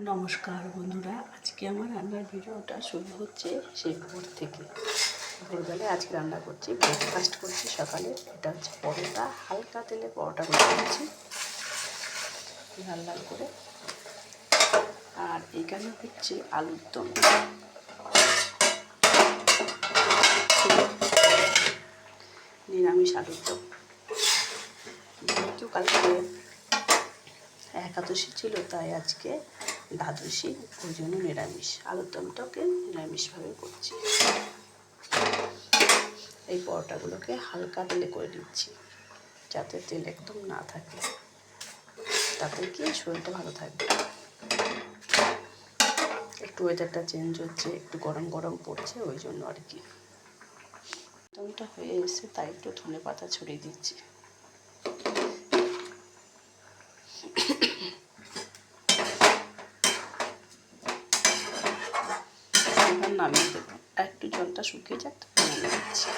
নমস্কার বন্ধুরা, আজকে আমার রান্নার ভিডিওটা শুরু হচ্ছে সেই ভোর থেকে। ভোরবেলায় আজকে রান্না করছি, ব্রেকফাস্ট করছি সকালে। এটা হচ্ছে পরোটা, হালকা তেলে পরোটা করে দিচ্ছি লাল লাল করে। আর এখানে হচ্ছে আলুর দম, নিরামিষ আলুর দম। যেহেতু কালকে একাদশী ছিল, তাই আজকে দ্বাদশী, ওই জন্য নিরামিষ। আলুর দমটাকে নিরামিষভাবে করছি। এই পরোটাগুলোকে হালকা তেলে করে দিচ্ছি, যাতে তেল একদম না থাকে, তাতে কি শরীরটা ভালো থাকবে। একটু ওয়েদারটা চেঞ্জ হচ্ছে, একটু গরম গরম পড়ছে, ওই জন্য আর কি। দমটা হয়ে এসে তাই একটু ধনে পাতা ছড়িয়ে দিচ্ছি। নামিয়ে দেবো, একটু জলটা শুকিয়ে যাক, নামিয়ে দিচ্ছি।